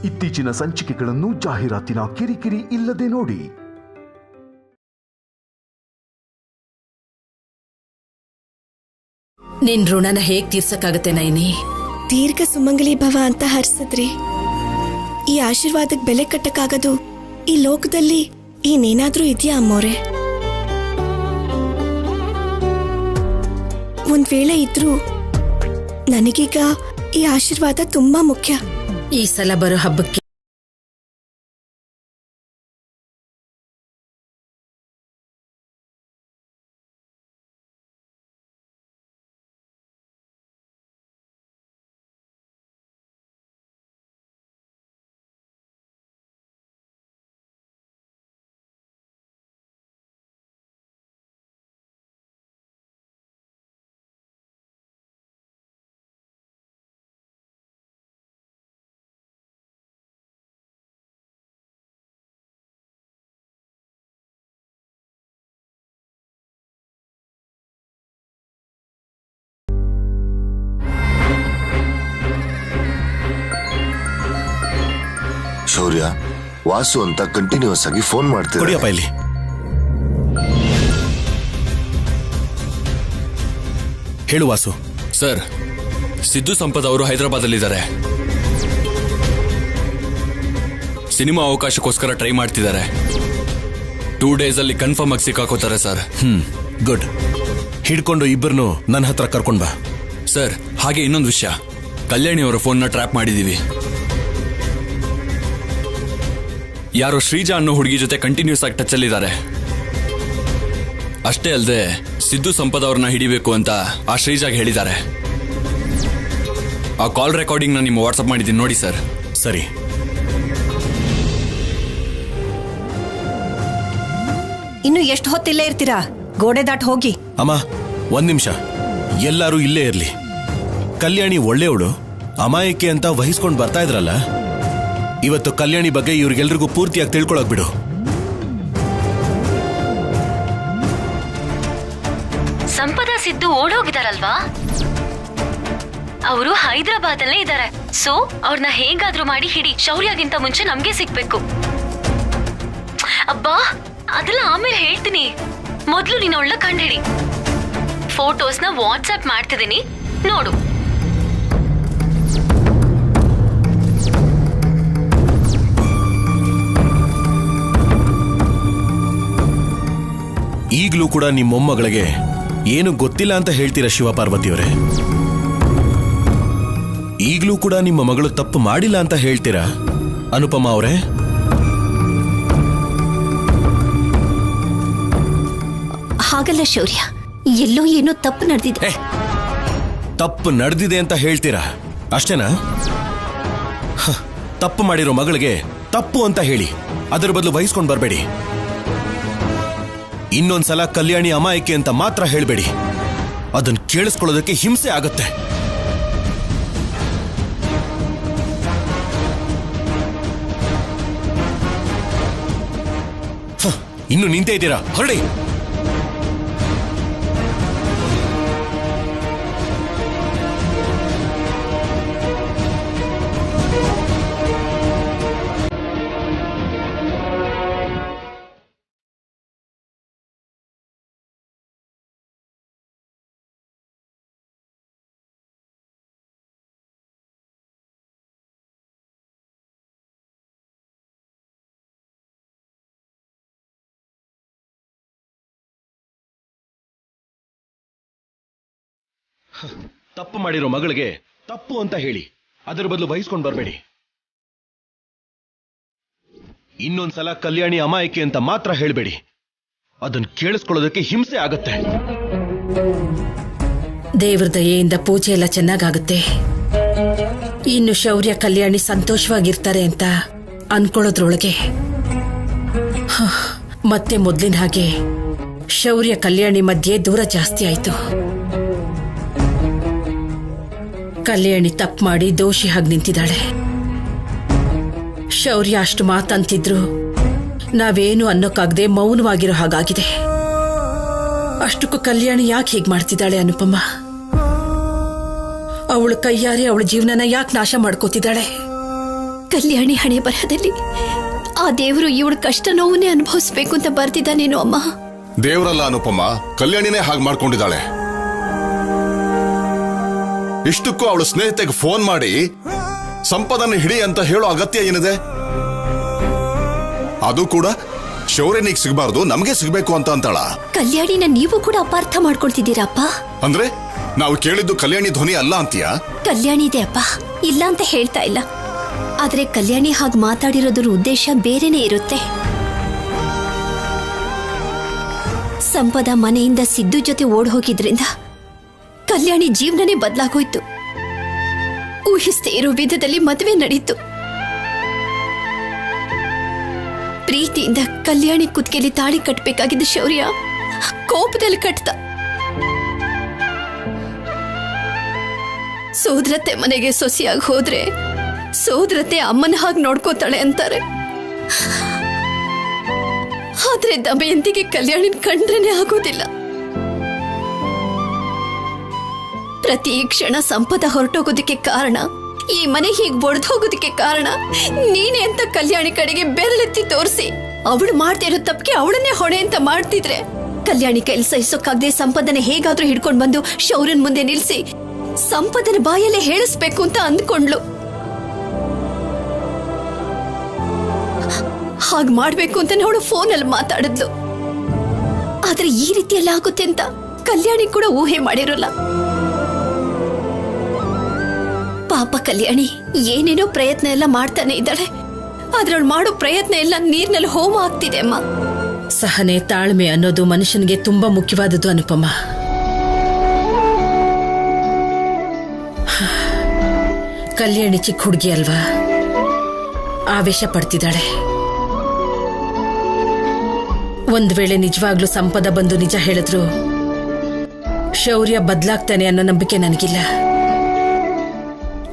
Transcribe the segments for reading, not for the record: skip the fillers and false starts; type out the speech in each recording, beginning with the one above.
ಇತ್ತೀಚಿನ ಸಂಚಿಕೆಗಳನ್ನು ಜಾಹೀರಾತಿನ ಕಿರಿಕಿರಿ ಇಲ್ಲದೆ ನೋಡಿ. ನಿನ್ ಋಣನ ಹೇಗ್ ತೀರ್ಸಕ್ಕಾಗತ್ತೆ ನೈನಿ? ದೀರ್ಘ ಸುಮಂಗಲಿ ಭವ ಅಂತ ಹರ್ಸದ್ರಿ. ಈ ಆಶೀರ್ವಾದಕ್ಕೆ ಬೆಲೆ ಕಟ್ಟಕ್ಕಾಗದು ಈ ಲೋಕದಲ್ಲಿ ಇನ್ನೇನಾದ್ರೂ ಇದೆಯಾ ಅಮ್ಮೋರೆ? ಒಂದ್ ವೇಳೆ ಇದ್ರೂ ನನಗೀಗ ಈ ಆಶೀರ್ವಾದ ತುಂಬಾ ಮುಖ್ಯ. ಈ ಸಲ ಬರೋ ಹಬ್ಬಕ್ಕೆ ಶೌರ್ಯ, ವಾಸು ಅಂತ ಕಂಟಿನ್ಯೂಸ್ ಆಗಿ ಫೋನ್ ಮಾಡ್ತಿದ್ದೆ. ಇಲ್ಲಿ ಹೇಳು ವಾಸು. ಸರ್, ಸಿದ್ದು ಸಂಪತ್ ಅವರು ಹೈದರಾಬಾದಲ್ಲಿದ್ದಾರೆ. ಸಿನಿಮಾ ಅವಕಾಶಕ್ಕೋಸ್ಕರ ಟ್ರೈ ಮಾಡ್ತಿದ್ದಾರೆ. 2 days ಅಲ್ಲಿ ಕನ್ಫರ್ಮ್ ಆಗಿ ಸಿಕ್ಕಾಕೋತಾರೆ ಸರ್. ಗುಡ್. ಹಿಡ್ಕೊಂಡು ಇಬ್ಬರನ್ನು ನನ್ನ ಹತ್ರ ಕರ್ಕೊಂಡ್ ಬಾ. ಸರ್, ಹಾಗೆ ಇನ್ನೊಂದು ವಿಷಯ, ಕಲ್ಯಾಣಿ ಅವರ ಫೋನ್ನ ಟ್ರ್ಯಾಪ್ ಮಾಡಿದೀವಿ. ಯಾರೋ ಶ್ರೀಜಾ ಅನ್ನೋ ಹುಡುಗಿ ಜೊತೆ ಕಂಟಿನ್ಯೂಸ್ ಆಗಿ ಟಚ್ ಅಲ್ಲಿದ್ದಾರೆ. ಅಷ್ಟೇ ಅಲ್ಲದೆ ಸಿದ್ದು ಸಂಪತ್ ಅವ್ರನ್ನ ಹಿಡಿಬೇಕು ಅಂತ ಆ ಶ್ರೀಜಾಗ್ ಹೇಳಿದ್ದಾರೆ. ಆ ಕಾಲ್ ರೆಕಾರ್ಡಿಂಗ್ ನ ನಿಮ್ಮ ವಾಟ್ಸ್ಆಪ್ ಮಾಡಿದ್ದೀನಿ ನೋಡಿ ಸರ್. ಸರಿ. ಇನ್ನು ಎಷ್ಟು ಹೊತ್ತಿಲ್ಲೇ ಇರ್ತೀರಾ? ಗೋಡೆ ದಾಟ್ ಹೋಗಿ. ಅಮ್ಮ, 1 ನಿಮಿಷ. ಎಲ್ಲರೂ ಇಲ್ಲೇ ಇರ್ಲಿ. ಕಲ್ಯಾಣಿ ಒಳ್ಳೆಯವಳು, ಅಮಾಯಕ್ಕೆ ಅಂತ ವಹಿಸ್ಕೊಂಡು ಬರ್ತಾ ಇದ್ರಲ್ಲ, ಇವತ್ತು ಕಲ್ಯಾಣಿ ಬಗ್ಗೆ ಇವ್ರಿಗೆಲ್ರಿಗೂ ಪೂರ್ತಿಯಾಗಿ ತಿಳ್ಕೊಳಕ್ ಬಿಡು. ಸಂಪದ ಸಿದ್ದು ಓಡೋಗಿದಾರಲ್ವಾ? ಅವರು ಹೈದರಾಬಾದಲ್ಲೇ ಇದ್ದಾರೆ. ಸೊ ಅವ್ರನ್ನ ಹೇಗಾದ್ರೂ ಮಾಡಿ ಹಿಡಿ. ಶೌರ್ಯಗಿಂತ ಮುಂಚೆ ನಮ್ಗೆ ಸಿಗ್ಬೇಕು. ಅಬ್ಬಾ, ಅದೆಲ್ಲ ಆಮೇಲೆ ಹೇಳ್ತೀನಿ. ಮೊದ್ಲು ನೀನು ಅವಳನ್ನ ಕಂಡುಹಿಡಿ. ಫೋಟೋಸ್ನ ವಾಟ್ಸ್ಆಪ್ ಮಾಡ್ತಿದ್ದೀನಿ, ನೋಡು. ಈಗಲೂ ಕೂಡ ನಿಮ್ಮ ಮೊಮ್ಮಗಳಿಗೆ ಏನು ಗೊತ್ತಿಲ್ಲ ಅಂತ ಹೇಳ್ತೀರಾ ಶಿವಪಾರ್ವತಿಯವರೇ? ಈಗಲೂ ಕೂಡ ನಿಮ್ಮ ಮಗಳು ತಪ್ಪು ಮಾಡಿಲ್ಲ ಅಂತ ಹೇಳ್ತೀರಾ ಅನುಪಮಾ ಅವರೇ? ಹಾಗಲ್ಲ ಶೌರ್ಯ, ಎಲ್ಲೋ ಏನೋ ತಪ್ಪು ನಡೆದಿದೆ. ತಪ್ಪು ನಡೆದಿದೆ ಅಂತ ಹೇಳ್ತೀರಾ ಅಷ್ಟೇನಾ? ತಪ್ಪು ಮಾಡಿರೋ ಮಗಳಿಗೆ ತಪ್ಪು ಅಂತ ಹೇಳಿ ಅದರ ಬದಲು ವಹಿಸ್ಕೊಂಡು ಬರಬೇಡಿ. ಇನ್ನೊಂದ್ಸಲ ಕಲ್ಯಾಣಿ ಅಮಾಯಕಿ ಅಂತ ಮಾತ್ರ ಹೇಳಬೇಡಿ. ಅದನ್ನ ಕೇಳಿಸ್ಕೊಳ್ಳೋದಕ್ಕೆ ಹಿಂಸೆ ಆಗತ್ತೆ. ಇನ್ನು ನಿಂತೇ ಇದ್ದೀರಾ? ಹೊರಡಿ. ತಪ್ಪು ಮಾಡಿರೋ ಮಗಳಿಗೆ ತಪ್ಪು ಅಂತ ಹೇಳಿ ಅದರ ಬದಲು ವಹಿಸ್ಕೊಂಡು ಬರಬೇಡಿ. ಇನ್ನೊಂದ್ಸಲ ಕಲ್ಯಾಣಿ ಅಮಾಯಕಿ ಅಂತ ಮಾತ್ರ ಹೇಳಬೇಡಿ. ಅದನ್ನ ಕೇಳಿಸ್ಕೊಳ್ಳೋದಕ್ಕೆ ಹಿಂಸೆ ಆಗತ್ತೆ. ದೇವ್ರ ದಯೆಯಿಂದ ಪೂಜೆ ಎಲ್ಲ ಚೆನ್ನಾಗಾಗುತ್ತೆ. ಇನ್ನು ಶೌರ್ಯ ಕಲ್ಯಾಣಿ ಸಂತೋಷವಾಗಿರ್ತಾರೆ ಅಂತ ಅನ್ಕೊಳ್ಳೋದ್ರೊಳಗೆ ಮತ್ತೆ ಮೊದ್ಲಿನ ಹಾಗೆ ಶೌರ್ಯ ಕಲ್ಯಾಣಿ ಮಧ್ಯೆ ದೂರ ಜಾಸ್ತಿ ಆಯ್ತು. ಕಲ್ಯಾಣಿ ತಪ್ಪು ಮಾಡಿ ದೋಷಿ ಹಾಗೆ ನಿಂತಿದ್ದಾಳೆ. ಶೌರ್ಯ ಅಷ್ಟು ಮಾತಂತಿದ್ರು ನಾವೇನು ಅನ್ನೋಕ್ಕಾಗದೆ ಮೌನವಾಗಿರೋ ಹಾಗಾಗಿದೆ. ಅಷ್ಟಕ್ಕೂ ಕಲ್ಯಾಣಿ ಯಾಕೆ ಹೀಗೆ ಮಾಡ್ತಿದ್ದಾಳೆ ಅನುಪಮ? ಅವಳು ಕೈಯಾರೆ ಅವಳ ಜೀವನನ ಯಾಕೆ ನಾಶ ಮಾಡ್ಕೋತಿದ್ದಾಳೆ? ಕಲ್ಯಾಣಿ ಹಣೆ ಬರಹದಲ್ಲಿ ಆ ದೇವರು ಇವಳ ಕಷ್ಟ ನೋವನ್ನೇ ಅನುಭವಿಸ್ಬೇಕು ಅಂತ ಬರ್ತಿದ್ದಾನೇನೋ ಅಮ್ಮ. ದೇವರಲ್ಲ ಅನುಪಮ್ಮ, ಕಲ್ಯಾಣಿನೇ ಹಾಗೆ ಮಾಡ್ಕೊಂಡಿದ್ದಾಳೆ. ಇಷ್ಟಕ್ಕೂ ಅವಳು ಸ್ನೇಹಿತೆಗೆ ಫೋನ್ ಮಾಡಿ ಸಂಪದನ್ನು ಹಿಡಿ ಅಂತ ಹೇಳೋ ಅಗತ್ಯ ಏನಿದೆ? ಅದು ಕೂಡ ಶೌರ್ಯನಿಗೆ ಸಿಗಬಾರ್ದು, ನಮಗೆ ಸಿಗಬೇಕು ಅಂತ ಅಂತಾಳ. ಕಲ್ಯಾಣಿನ ನೀವು ಕೂಡ ಅಪಾರ್ಥ ಮಾಡ್ಕೊಳ್ತಿದ್ದೀರಪ್ಪ. ಅಂದ್ರೆ ನಾವು ಕೇಳಿದ್ದು ಕಲ್ಯಾಣಿ ಧ್ವನಿ ಅಲ್ಲ ಅಂತೀಯಾ? ಕಲ್ಯಾಣಿ ಇದೆ ಅಪ್ಪ, ಇಲ್ಲ ಅಂತ ಹೇಳ್ತಾ ಇಲ್ಲ. ಆದ್ರೆ ಕಲ್ಯಾಣಿ ಹಾಗೆ ಮಾತಾಡಿರೋದ್ರ ಉದ್ದೇಶ ಬೇರೆನೇ ಇರುತ್ತೆ. ಸಂಪದ ಮನೆಯಿಂದ ಸಿದ್ದು ಜೊತೆ ಓಡ್ ಹೋಗಿದ್ರಿಂದ ಕಲ್ಯಾಣಿ ಜೀವನನೇ ಬದಲಾಗೋಯ್ತು. ಊಹಿಸದೇ ಇರೋ ವಿಧದಲ್ಲಿ ಮದುವೆ ನಡೀತು. ಪ್ರೀತಿಯಿಂದ ಕಲ್ಯಾಣಿ ಕುತ್ತಿಗೆಯಲ್ಲಿ ತಾಳಿ ಕಟ್ಟಬೇಕಾಗಿದ್ದ ಶೌರ್ಯ ಕೋಪದಲ್ಲಿ ಕಟ್ಟ. ಸೋದರತೆ ಮನೆಗೆ ಸೊಸೆಯಾಗಿ ಹೋದ್ರೆ ಸೋದರತೆ ಅಮ್ಮನ ಹಾಗೆ ನೋಡ್ಕೋತಾಳೆ ಅಂತಾರೆ. ಆದ್ರೆ ದಮಯಂತಿಗೆ ಕಲ್ಯಾಣಿನ ಕಂಡ್ರೇನೆ ಆಗೋದಿಲ್ಲ. ಪ್ರತಿ ಕ್ಷಣ ಸಂಪದ ಹೊರಟೋಗೋದಕ್ಕೆ ಕಾರಣ, ಈ ಮನೆ ಹೀಗೆ ಒಡೆದು ಹೋಗೋದಕ್ಕೆ ಕಾರಣ ನೀನೆ ಅಂತ ಕಲ್ಯಾಣಿ ಕಡೆಗೆ ಬೆರಳೆತ್ತಿ ತೋರಿಸಿ ಅವಳು ಮಾಡ್ತಿರೋ ತಪ್ಪಿಗೆ ಅವಳನ್ನೇ ಹೊಣೆ ಅಂತ ಮಾಡ್ತಿದ್ರೆ ಕಲ್ಯಾಣಿ ಕೈಲಿ ಸಹಿಸೋಕ್ಕಾಗದೆ ಸಂಪದನ ಹೇಗಾದ್ರೂ ಹಿಡ್ಕೊಂಡು ಬಂದು ಶೌರ್ಯನ್ ಮುಂದೆ ನಿಲ್ಸಿ ಸಂಪದನ ಬಾಯಲ್ಲೇ ಹೇಳಿಸ್ಬೇಕು ಅಂತ ಅಂದ್ಕೊಂಡ್ಲು. ಹಾಗೆ ಮಾಡ್ಬೇಕು ಅಂತ ಅವಳು ಫೋನಲ್ಲಿ ಮಾತಾಡಿದ್ಲು. ಆದ್ರೆ ಈ ರೀತಿಯೆಲ್ಲ ಆಗುತ್ತೆ ಅಂತ ಕಲ್ಯಾಣಿ ಕೂಡ ಊಹೆ ಮಾಡಿರೋಲ್ಲ. ಪಾಪ ಕಲ್ಯಾಣಿ ಏನೇನೋ ಪ್ರಯತ್ನ ಎಲ್ಲ ಮಾಡ್ತಾನೆ ಇದ್ದಾಳೆ. ಆದ್ರೆ ಅವಳು ಮಾಡೋ ಪ್ರಯತ್ನ ಎಲ್ಲ ನೀರ್ನಲ್ಲಿ ಹೋಮ ಆಗ್ತಿದೆ ಅಮ್ಮ. ಸಹನೆ, ತಾಳ್ಮೆ ಅನ್ನೋದು ಮನುಷ್ಯನಿಗೆ ತುಂಬಾ ಮುಖ್ಯವಾದದ್ದು ಅನುಪಮ. ಕಲ್ಯಾಣಿ ಚಿಕ್ಕ ಹುಡುಗಿ ಅಲ್ವಾ, ಆವೇಶ ಪಡ್ತಿದ್ದಾಳೆ. ಒಂದ್ ವೇಳೆ ನಿಜವಾಗ್ಲೂ ಸಂಪದ ಬಂದು ನಿಜ ಹೇಳಿದ್ರು ಶೌರ್ಯ ಬದಲಾಗ್ತಾನೆ ಅನ್ನೋ ನಂಬಿಕೆ ನನಗಿಲ್ಲ.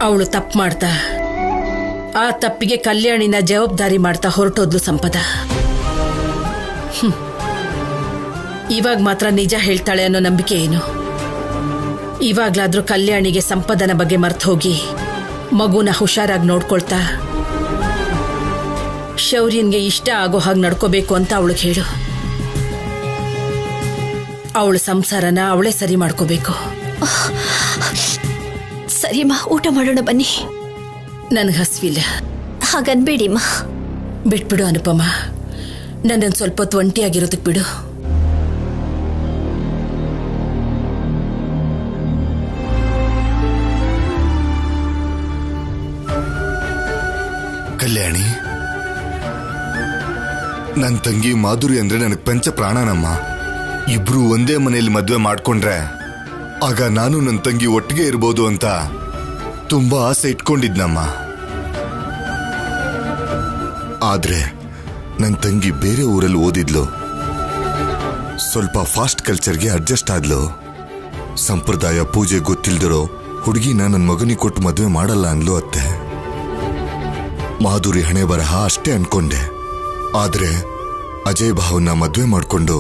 ಅವಳು ತಪ್ಪು ಮಾಡ್ತಾ ಆ ತಪ್ಪಿಗೆ ಕಲ್ಯಾಣಿನ ಜವಾಬ್ದಾರಿ ಮಾಡ್ತಾ ಹೊರಟೋದ್ಲು ಸಂಪದ. ಇವಾಗ ಮಾತ್ರ ನಿಜ ಹೇಳ್ತಾಳೆ ಅನ್ನೋ ನಂಬಿಕೆ ಏನು? ಇವಾಗ್ಲಾದ್ರೂ ಕಲ್ಯಾಣಿಗೆ ಸಂಪದನ ಬಗ್ಗೆ ಮರ್ತು ಹೋಗಿ ಮಗುನ ಹುಷಾರಾಗಿ ನೋಡ್ಕೊಳ್ತಾ ಶೌರ್ಯನ್ಗೆ ಇಷ್ಟ ಆಗೋ ಹಾಗೆ ನಡ್ಕೋಬೇಕು ಅಂತ ಅವಳಿಗೆ ಹೇಳು. ಅವಳ ಸಂಸಾರನ ಅವಳೇ ಸರಿ ಮಾಡ್ಕೋಬೇಕು. ಸರಿಮ್ಮ, ಊಟ ಮಾಡೋಣ ಬನ್ನಿ. ನನ್ಗೆ ಹಸ್ವಿಲ್ಲ. ಹಾಗನ್ಬೇಡಿಮ್ಮ. ಬಿಟ್ಬಿಡು ಅನುಪಮ, ನನ್ನನ್ನು ಸ್ವಲ್ಪ ಹೊತ್ತು ಒಂಟಿಯಾಗಿರೋದಕ್ಕೆ ಬಿಡು. ಕಲ್ಯಾಣಿ, ನನ್ನ ತಂಗಿ ಮಾಧುರಿ ಅಂದ್ರೆ ನನಗೆ ಪಂಚ ಪ್ರಾಣನಮ್ಮ. ಇಬ್ರು ಒಂದೇ ಮನೆಯಲ್ಲಿ ಮದ್ವೆ ಮಾಡ್ಕೊಂಡ್ರೆ ಆಗ ನಾನು ನನ್ನ ತಂಗಿ ಒಟ್ಟಿಗೆ ಇರ್ಬೋದು ಅಂತ ತುಂಬಾ ಆಸೆ ಇಟ್ಕೊಂಡಿದ್ನಮ್ಮ. ಆದ್ರೆ ನನ್ನ ತಂಗಿ ಬೇರೆ ಊರಲ್ಲಿ ಓದಿದ್ಲು. ಸ್ವಲ್ಪ ಫಾಸ್ಟ್ ಕಲ್ಚರ್ಗೆ ಅಡ್ಜಸ್ಟ್ ಆದ್ಲು. ಸಂಪ್ರದಾಯ ಪೂಜೆ ಗೊತ್ತಿಲ್ದಿರೋ ಹುಡುಗಿನ ನನ್ನ ಮಗನಿಗೆ ಕೊಟ್ಟು ಮದುವೆ ಮಾಡಲ್ಲ ಅನ್ಲು ಅತ್ತೆ. ಮಾಧುರಿ ಹಣೆ ಬರಹ ಅಷ್ಟೇ ಅನ್ಕೊಂಡೆ. ಆದ್ರೆ ಅಜಯ್ ಭಾವನ್ನ ಮದ್ವೆ ಮಾಡ್ಕೊಂಡು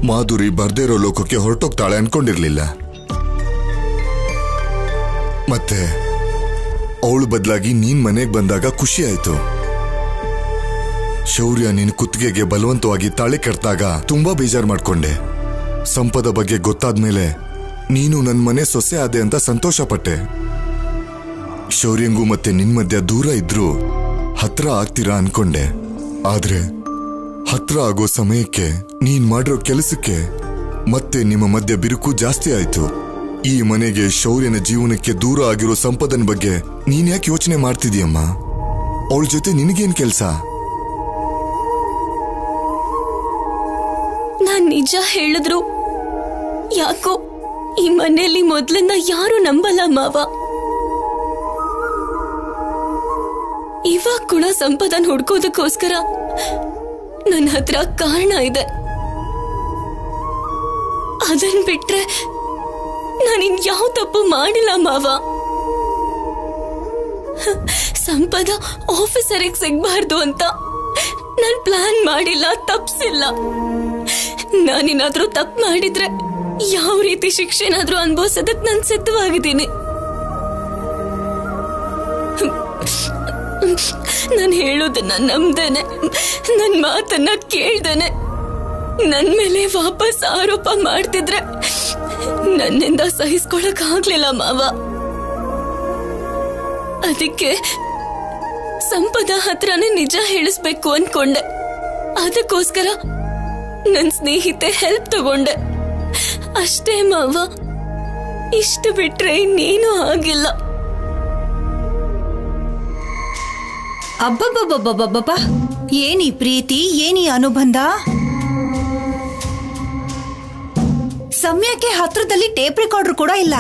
ಮಾಧುರಿ ಬರ್ದೇ ಇರೋ ಲೋಕಕ್ಕೆ ಹೊರಟೋಗ್ತಾಳೆ ಅನ್ಕೊಂಡಿರ್ಲಿಲ್ಲ. ಮತ್ತೆ ಅವಳು ಬದಲಾಗಿ ನೀನ್ ಮನೆಗೆ ಬಂದಾಗ ಖುಷಿ ಆಯ್ತು. ಶೌರ್ಯ ನಿನ್ ಕುತ್ತಿಗೆಗೆ ಬಲವಂತವಾಗಿ ತಾಳಿ ಕಟ್ಟಾಗ ತುಂಬಾ ಬೇಜಾರು ಮಾಡ್ಕೊಂಡೆ. ಸಂಪದ ಬಗ್ಗೆ ಗೊತ್ತಾದ್ಮೇಲೆ ನೀನು ನನ್ನ ಮನೆ ಸೊಸೆ ಆದೆ ಅಂತ ಸಂತೋಷ ಪಟ್ಟೆ. ಶೌರ್ಯಂಗೂ ಮತ್ತೆ ನಿನ್ ಮಧ್ಯ ದೂರ ಇದ್ರೂ ಹತ್ರ ಆಗ್ತೀರಾ ಅನ್ಕೊಂಡೆ. ಆದ್ರೆ ಹತ್ರ ಆಗೋ ಸಮಯಕ್ಕೆ ನೀನ್ ಮಾಡಿರೋ ಕೆಲಸಕ್ಕೆ ಮತ್ತೆ ನಿಮ್ಮ ಮಧ್ಯ ಬಿರುಕು ಜಾಸ್ತಿ ಆಯ್ತು. ಈ ಮನೆಗೆ ಶೌರ್ಯನ ಜೀವನಕ್ಕೆ ದೂರ ಆಗಿರೋ ಸಂಪದನ ಬಗ್ಗೆ ನೀನ್ ಯಾಕೆ ಯೋಚನೆ ಮಾಡ್ತಿದೀಯಮ್ಮ? ಅವಳ ಜೊತೆ ನಿನಗೇನ್ ಕೆಲ್ಸ? ನಾನ್ ನಿಜ ಹೇಳಿದ್ರು ಯಾಕೋ ಈ ಮನೆಯಲ್ಲಿ ಮೊದ್ಲಿಂದ ಯಾರು ನಂಬಲ್ಲ ಮಾವ. ಇವಾಗ ಕೂಡ ಸಂಪದನ್ ಹುಡ್ಕೋದಕ್ಕೋಸ್ಕರ ನನ್ನ ಹತ್ರ ಕಾರಣ ಇದೆ. ಅದನ್ ಬಿಟ್ರೆ ನಾನಿನ್ ಯಾವ ತಪ್ಪು ಮಾಡಿಲ್ಲ ಮಾವ. ಸಂಪದ ಆಫೀಸರಿಗೆ ಸಿಗ್ಬಾರ್ದು ಅಂತ ನಾನ್ ಪ್ಲಾನ್ ಮಾಡಿಲ್ಲ, ತಪ್ಸಿಲ್ಲ. ನಾನೇನಾದ್ರೂ ತಪ್ಪು ಮಾಡಿದ್ರೆ ಯಾವ ರೀತಿ ಶಿಕ್ಷೆನಾದ್ರೂ ಅನುಭವಿಸೋದಕ್ಕೆ ನಾನು ಸಿದ್ಧವಾಗಿದ್ದೀನಿ. ನಾನು ಹೇಳೋದನ್ನ ನಂಬ್ದೇನೆ, ನನ್ನ ಮಾತನ್ನ ಕೇಳ್ದೇನೆ ನನ್ ಮೇಲೆ ವಾಪಸ್ ಆರೋಪ ಮಾಡ್ತಿದ್ರೆ ನನ್ನಿಂದ ಸಹಿಸ್ಕೊಳಕ್ ಆಗ್ಲಿಲ್ಲ ಮಾವ. ಅದಕ್ಕೆ ಸಂಪದ ಹತ್ರನೇ ನಿಜ ಹೇಳಿಸ್ಬೇಕು ಅನ್ಕೊಂಡೆ. ಅದಕ್ಕೋಸ್ಕರ ನನ್ ಸ್ನೇಹಿತೆ ಹೆಲ್ಪ್ ತಗೊಂಡೆ ಅಷ್ಟೇ ಮಾವ. ಇಷ್ಟು ಬಿಟ್ರೆ ಇನ್ನೇನು ಆಗಿಲ್ಲ. ಅಬ್ಬಬ್ಬಬ್ಬಬ್ಬಬ್ಬ, ಏನಿ ಪ್ರೀತಿ, ಏನಿ ಅನುಬಂಧ. ಸಮಯಕ್ಕೆ ಹತ್ರದಲ್ಲಿ ಟೇಪ್ ರೆಕಾರ್ಡರ್ ಕೂಡ ಇಲ್ಲ.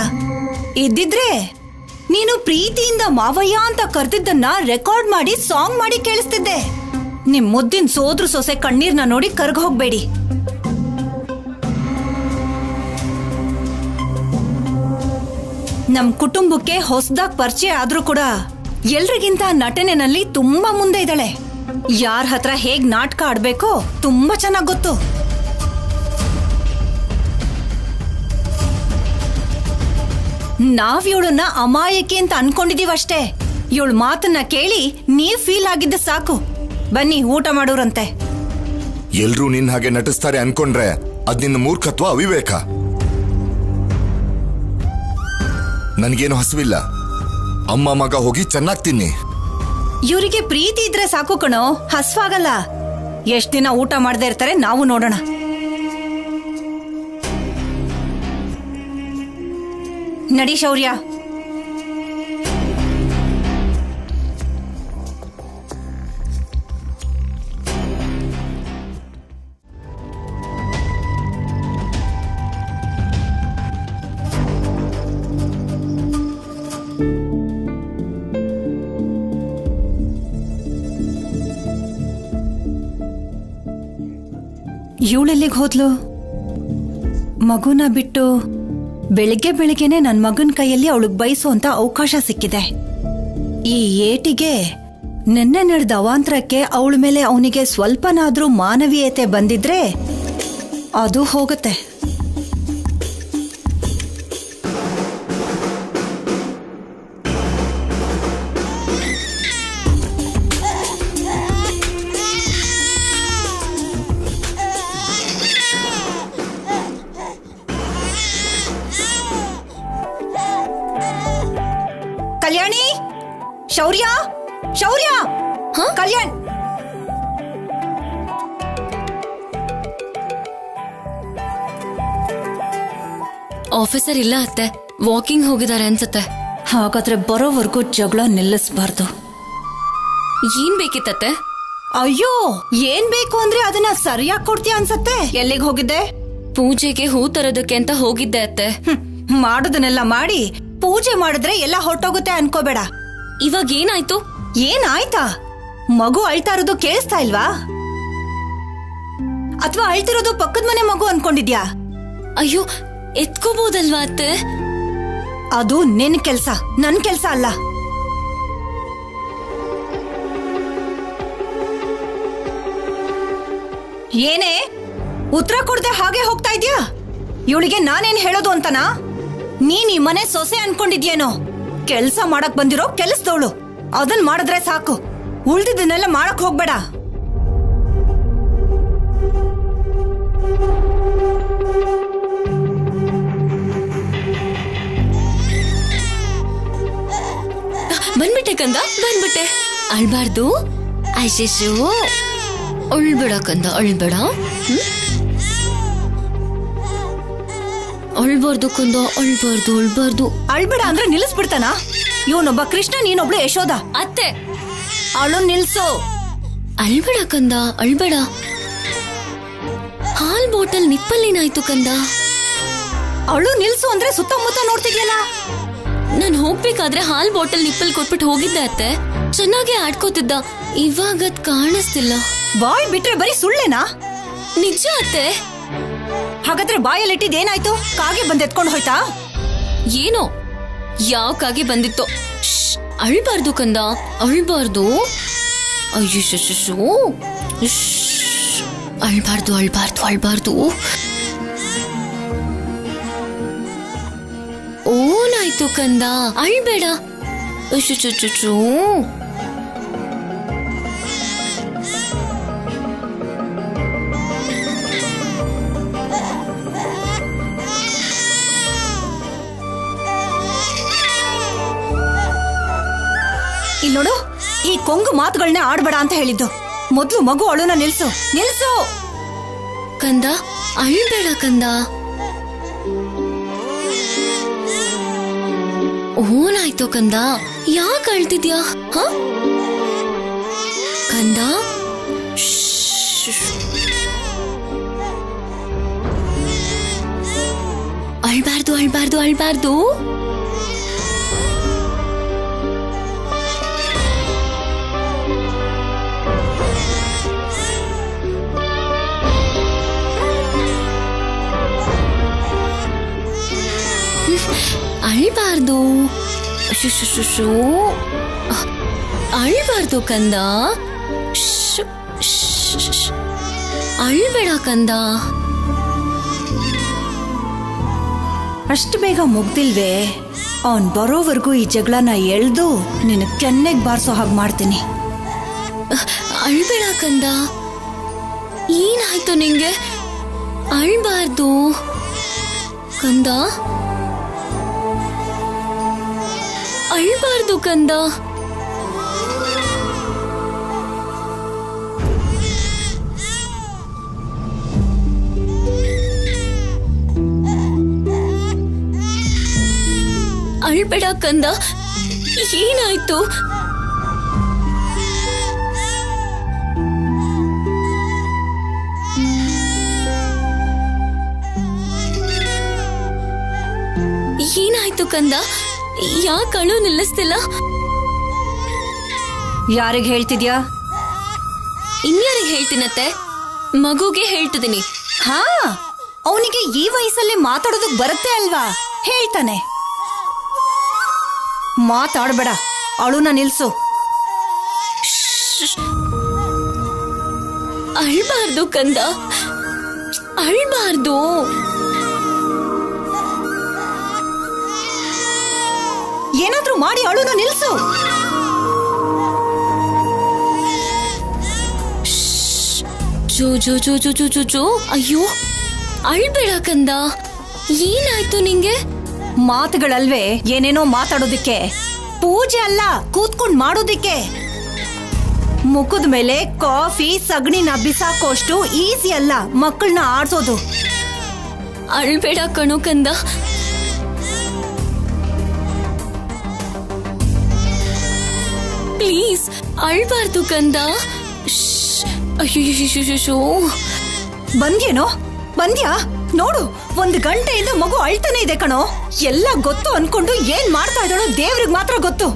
ಇದ್ದಿದ್ರೆ ನೀನು ಪ್ರೀತಿಯಿಂದ ಮಾವಯ್ಯ ಅಂತ ಕರೆದಿದ್ದನ್ನ ರೆಕಾರ್ಡ್ ಮಾಡಿ ಸಾಂಗ್ ಮಾಡಿ ಕೇಳಿಸ್ತಿದ್ದೆ. ನಿಮ್ ಮುದ್ದಿನ ಸೋದ್ರು ಸೊಸೆ ಕಣ್ಣೀರ್ನ ನೋಡಿ ಕರ್ಗ ಹೋಗ್ಬೇಡಿ. ನಮ್ ಕುಟುಂಬಕ್ಕೆ ಹೊಸದಾಗಿ ಪರಿಚಯ ಆದ್ರೂ ಕೂಡ ಎಲ್ರಿಗಿಂತ ನಟನೆನಲ್ಲಿ ತುಂಬಾ ಮುಂದೆ ಇದ್ದಾಳೆ. ಯಾರ ಹತ್ರ ಹೇಗ್ ನಾಟಕ ಆಡ್ಬೇಕೋ ತುಂಬಾ ಚೆನ್ನಾಗ್ ಗೊತ್ತು. ನಾವ್ ಇವಳನ್ನ ಅಮಾಯಕಿ ಅಂತ ಅನ್ಕೊಂಡಿದೀವಷ್ಟೇ. ಇವಳ ಮಾತನ್ನ ಕೇಳಿ ನೀವ್ ಫೀಲ್ ಆಗಿದ್ದ ಸಾಕು. ಬನ್ನಿ ಊಟ ಮಾಡೋರಂತೆ. ಎಲ್ರೂ ನಿನ್ ಹಾಗೆ ನಟಿಸ್ತಾರೆ ಅನ್ಕೊಂಡ್ರೆ ಅದ್ ನಿನ್ನ ಮೂರ್ಖತ್ವ, ಅವಿವೇಕ. ನನ್ಗೇನು ಹಸುವಿಲ್ಲ. ಅಮ್ಮ ಮಗ ಹೋಗಿ ಚೆನ್ನಾಗ್ ತಿನ್ನಿ. ಇವರಿಗೆ ಪ್ರೀತಿ ಇದ್ರೆ ಸಾಕು ಕಣೋ, ಹಸ್ವಾಗಲ್ಲ. ಎಷ್ಟ್ ದಿನ ಊಟ ಮಾಡದೇ ಇರ್ತಾರೆ ನಾವು ನೋಡೋಣ. ನಡಿ ಶೌರ್ಯ. ಇವಳೆಲ್ಲಿಗೆ ಹೋದ್ಲು? ಮಗುನ ಬಿಟ್ಟು ಬೆಳಿಗ್ಗೆ ಬೆಳಿಗ್ಗೆನೆ ನನ್ ಮಗನ್ ಕೈಯಲ್ಲಿ ಅವಳಿಗೆ ಬಯಸುವಂತ ಅವಕಾಶ ಸಿಕ್ಕಿದೆ. ಈ ಏಟಿಗೆ ನಿನ್ನೆ ನಡೆದ ಅವಾಂತರಕ್ಕೆ ಅವಳ ಮೇಲೆ ಅವನಿಗೆ ಸ್ವಲ್ಪನಾದ್ರೂ ಮಾನವೀಯತೆ ಬಂದಿದ್ರೆ ಅದು ಹೋಗುತ್ತೆ. ಕಲ್ಯಾಣಿ, ಶೌರ್ಯ, ಶೌರ್ಯ, ಕಲ್ಯಾಣ್. ಆಫೀಸರ್ ಇಲ್ಲ ಅತ್ತೆ, ವಾಕಿಂಗ್ ಹೋಗಿದ್ದಾರೆ ಅನ್ಸತ್ತೆ. ಹಾಗಾದ್ರೆ ಬರೋವರೆಗೂ ಜಗಳ ನಿಲ್ಲಿಸಬಾರ್ದು. ಏನ್ ಬೇಕಿತ್ತತ್ತೆ? ಅಯ್ಯೋ, ಏನ್ ಬೇಕು ಅಂದ್ರೆ ಅದನ್ನ ಸರಿಯಾಗಿ ಕೊಡ್ತೀಯ ಅನ್ಸತ್ತೆ. ಎಲ್ಲಿಗೆ ಹೋಗಿದ್ದೆ? ಪೂಜೆಗೆ ಹೂ ತರೋದಕ್ಕೆ ಅಂತ ಹೋಗಿದ್ದೆ ಅತ್ತೆ. ಮಾಡೋದನ್ನೆಲ್ಲ ಮಾಡಿ ಪೂಜೆ ಮಾಡಿದ್ರೆ ಎಲ್ಲ ಹೊರಟೋಗುತ್ತೆ ಅನ್ಕೋಬೇಡ. ಇವಾಗ ಏನಾಯ್ತು? ಏನಾಯ್ತಾ? ಮಗು ಅಳ್ತಾ ಇರೋದು ಕೇಳಿಸ್ತಾ ಇಲ್ವಾ? ಅಥವಾ ಅಳ್ತಿರೋದು ಪಕ್ಕದ ಮನೆ ಮಗು ಅನ್ಕೊಂಡಿದ್ಯಾ? ಅಯ್ಯೋ, ಎತ್ಕೋಬಹುದಲ್ವಾ ಅತ್ತೆ? ಅದು ನಿನ್ ಕೆಲ್ಸ, ನನ್ ಕೆಲ್ಸ ಅಲ್ಲ. ಏನೇ ಉತ್ತರ ಕೊಡದೆ ಹಾಗೆ ಹೋಗ್ತಾ ಇದ್ಯಾ? ಇವಳಿಗೆ ನಾನೇನ್ ಹೇಳೋದು ಅಂತನಾ? ನೀನ್ ಈ ಮನೆ ಸೊಸೆ ಅನ್ಕೊಂಡಿದ್ಯೇನೋ? ಕೆಲ್ಸ ಮಾಡಕ್ ಬಂದಿರೋ ಕೆಲ್ಸದವಳು. ಅದನ್ ಮಾಡಿದ್ರೆ ಸಾಕು, ಉಳ್ದಿದ್ದನ್ನೆಲ್ಲ ಮಾಡಕ್ ಹೋಗ್ಬೇಡ. ಬಂದ್ಬಿಟ್ಟೆ ಕಂದ, ಬಂದ್ಬಿಟ್ಟೆ. ಅಳ್ಬಾರ್ದು ಅಯ್ಯೋ, ಅಳ್ಬೇಡ ಕಂದ, ಅಳ್ಬೇಡ. ಅಳ್ಬಾರ್ದು ಕಂದ, ಅಳ್ಬಾರ್ದು, ಅಳ್ಬಾರ್ದು. ಅಳ್ಬೇಡ ಅಂದ್ರೆ ನಿಲ್ಲಿಸ್ಬಿಡ್ತಾನ? ಇವನೊಬ್ಬ ಕೃಷ್ಣ, ನೀನೊಬ್ಳು ಯಶೋದ. ಅತ್ತೆ, ಅವಳು ನಿಲ್ಸು. ಅಳ್ಬೇಡ ಕಂದ, ಅಳ್ಬೇಡ. ಹಾಲ್ ಬಾಟಲ್ ನಿಪ್ಪಲ್ಲೇನಾಯ್ತು ಕಂದ? ಅವಳು ನಿಲ್ಸು ಅಂದ್ರೆ ಸುತ್ತಮುತ್ತ ನೋಡ್ತಿದ್ಯಲ್ಲ. ನಾನ್ ಹೋಗ್ಬೇಕಾದ್ರೆ ಹಾಲ್ ಬಾಟಲ್ ನಿಪ್ಪಲ್ ಕೊಟ್ಬಿಟ್ಟು ಹೋಗಿದ್ದೆ ಅತ್ತೆ. ಚೆನ್ನಾಗಿ ಆಡ್ಕೋತಿದ್ದ, ಇವಾಗದ್ ಕಾಣಿಸ್ತಿಲ್ಲ. ಬಾಯ್ ಬಿಟ್ರೆ ಬರೀ ಸುಳ್ಳೇನಾ? ನಿಜ ಅತ್ತೆ. ಹಾಗಾದ್ರೆ ಬಾಯಲ್ಲಿಟ್ಟಿದ್ ಏನಾಯ್ತು? ಕಾಗೆ ಬಂದ್ ಎತ್ಕೊಂಡು ಹೋಯ್ತಾ? ಏನೋ ಯಾವ ಕಾಗೆ ಬಂದಿತ್ತು. ಅಳ್ಬಾರ್ದು ಕಂದ, ಅಳ್ಬಾರ್ದು. ಅಯ್ಯೋ, ಅಳ್ಬಾರ್ದು, ಅಳ್ಬಾರ್ದು, ಅಳ್ಬಾರ್ದು. ಓನಾಯ್ತು ಕಂದ, ಅಳ್ಬೇಡ. ಈ ಕೊಂಗು ಮಾತುಗಳನ್ನೇ ಆಡ್ಬೇಡ ಅಂತ ಹೇಳಿದ್ದು. ಮೊದ್ಲು ಮಗು ಅಳುನ ನಿಲ್ಸು. ಕಂದ, ಅಳ್ಬೇಡ ಕಂದ. ಓನಾಯ್ತು ಕಂದ, ಯಾಕೆ ಅಳ್ತಿದ್ಯಾ? ಕಂದ, ಅಳ್ಬಾರ್ದು ಅಳ್ಬಾರ್ದು ಅಳ್ಬಾರ್ದು. ಅಳ್ಬಾರ್ದು, ಅಳ್ಬಾರ್ದು ಕಂದ. ಅಳ್ಬೇಡ ಕಂದ. ಅಷ್ಟು ಬೇಗ ಮುಗ್ದಿಲ್ವೇ? ಅವನ್ ಬರೋವರೆಗೂ ಈ ಜಗಳನ ಎಳ್ದು ನಿನ್ನ ಕೆನ್ನೆಗ್ ಬಾರ್ಸೋ ಹಾಗೆ ಮಾಡ್ತೀನಿ. ಅಳ್ಬೇಡ ಕಂದ. ಏನಾಯ್ತು ನಿಂಗೆ? ಅಳ್ಬಾರ್ದು ಕಂದ, ಅಳ್ಬಾರ್ದು ಕಂದ. ಅಳ್ಬೇಡ ಕಂದ. ಏನಾಯ್ತು? ಏನಾಯ್ತು ಕಂದ? ಯಾಕೆ ಅಳು ನಿಲ್ಲಿಸ್ತಿಲ್ಲ? ಯಾರಿಗೆ ಹೇಳ್ತಿದ್ಯಾ? ಇನ್ಯಾರಿಗೆ ಹೇಳ್ತೀನತ್ತೆ? ಮಗುಗೆ ಹೇಳ್ತಿದ್ದೀನಿ. ಹಾ, ಅವನಿಗೆ ಈ ವಯಸ್ಸಲ್ಲೇ ಮಾತಾಡೋದಕ್ ಬರುತ್ತೆ ಅಲ್ವಾ? ಹೇಳ್ತಾನೆ. ಮಾತಾಡ್ಬೇಡ, ಅಳುನ ನಿಲ್ಸು. ಅಳ್ಬಾರ್ದು ಕಂದ, ಅಳ್ಬಾರ್ದು. ಏನಾದ್ರೂ ಮಾಡಿ ಅಳುನ ನಿಲ್ಸು. ಜೋ ಜೋ ಜೋ ಜೋ ಜೋ ಜೋ ಜೋ. ಅಯ್ಯೋ, ಅಳ್ಬೇಡ ಕಂದ. ಏನಾಯ್ತು ನಿಂಗೆ? ಮಾತುಗಳಲ್ವೇ ಏನೇನೋ ಮಾತಾಡೋದಿಕ್ಕೆ. ಪೂಜೆ ಅಲ್ಲ, ಕೂತ್ಕೊಂಡ್ ಮಾಡೋದಿಕ್ಕೆ. ಮುಖದ ಮೇಲೆ ಕಾಫಿ ಸಗಣಿನ ಬಿಸಾಕೋಷ್ಟು ಈಸಿ ಅಲ್ಲ ಮಕ್ಕಳನ್ನ ಆಡ್ಸೋದು. ಅಳ್ಬೇಡ ಕಣೋ ಕಂದ. ಪ್ಲೀಸ್ ಅಳ್ಬಾರ್ದು ಕಂದ. ಅಯ್ಯೋ, ಬಂದ್ಯೇನೋ? ಬಂದ್ಯಾ? ನೋಡು, 1 ಗಂಟೆಯಿಂದ ಮಗು ಅಳ್ತಾನೆ ಇದೆ ಕಣೋ. ಎಲ್ಲ ಗೊತ್ತು ಅನ್ಕೊಂಡು ಏನ್ ಮಾಡ್ತಾ ಇದ್ದಾಳೋ ದೇವ್ರಿಗೆ ಮಾತ್ರ ಗೊತ್ತು.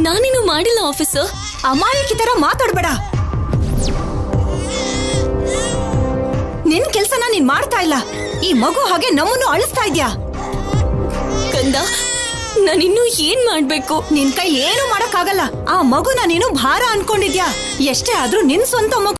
ನಾನೇನು ಮಾಡಿಲ್ಲ ಆಫೀಸರ್. ಅಮಾಯಕಿ ತರ ಮಾತಾಡ್ಬೇಡ. ನಿನ್ ಕೆಲ್ಸನ ನೀನ್ ಮಾಡ್ತಾ ಇಲ್ಲ. ಈ ಮಗು ಹಾಗೆ ನಮ್ಮನ್ನು ಅಳಿಸ್ತಾ ಇದ್ಯಾ ಕಂದ. ನಾನಿನ್ನು ಏನ್ ಮಾಡ್ಬೇಕು? ನಿನ್ ಕೈ ಏನು ಮಾಡಕ್ಕಾಗಲ್ಲ. ಆ ಮಗುನ ನೀನು ಭಾರ ಅನ್ಕೊಂಡಿದ್ಯಾ? ಎಷ್ಟೇ ಆದ್ರೂ ನಿನ್ ಸ್ವಂತ ಮಗು.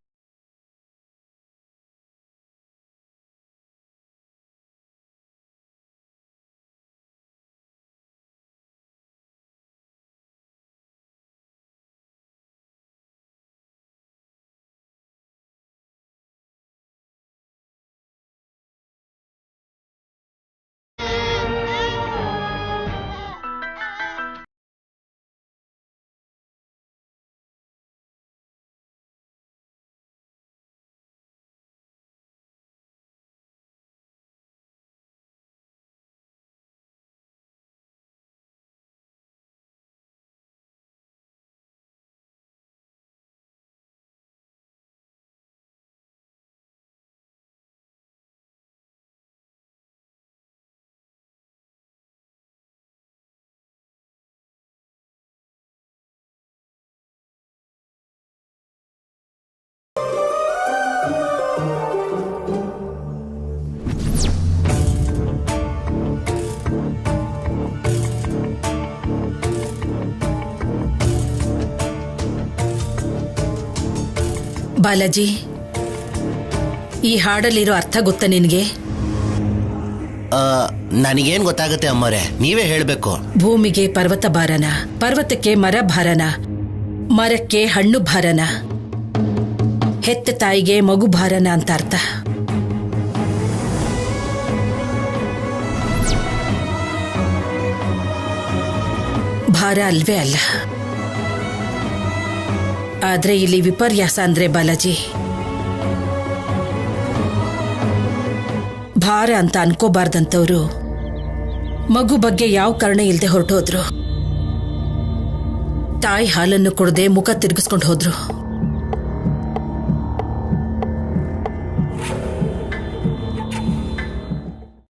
ಬಾಲಾಜಿ, ಈ ಹಾಡಲ್ಲಿರೋ ಅರ್ಥ ಗೊತ್ತಾ ನಿನಗೆ? ನನಗೇನ್ ಗೊತ್ತಾಗುತ್ತೆ ಅಮ್ಮರೇ, ನೀವೇ ಹೇಳ್ಬೇಕು. ಭೂಮಿಗೆ ಪರ್ವತ ಭಾರನ, ಪರ್ವತಕ್ಕೆ ಮರ ಭಾರನ, ಮರಕ್ಕೆ ಹಣ್ಣು ಭಾರನ, ಹೆತ್ತ ತಾಯಿಗೆ ಮಗು ಭಾರನ ಅಂತ ಅರ್ಥ. ಭಾರ ಅಲ್ವೇ ಅಲ್ಲ. ಆದ್ರೆ ಇಲ್ಲಿ ವಿಪರ್ಯಾಸ ಅಂದ್ರೆ ಬಾಲಾಜಿ, ಭಾರ ಅಂತ ಅನ್ಕೋಬಾರ್ದಂತವ್ರು ಮಗು ಬಗ್ಗೆ ಯಾವ ಕಾರಣ ಇಲ್ಲದೆ ಹೊರಟೋದ್ರು. ತಾಯಿ ಹಾಲನ್ನು ಕೊಡದೆ ಮುಖ ತಿರುಗಿಸ್ಕೊಂಡು ಹೋದ್ರು.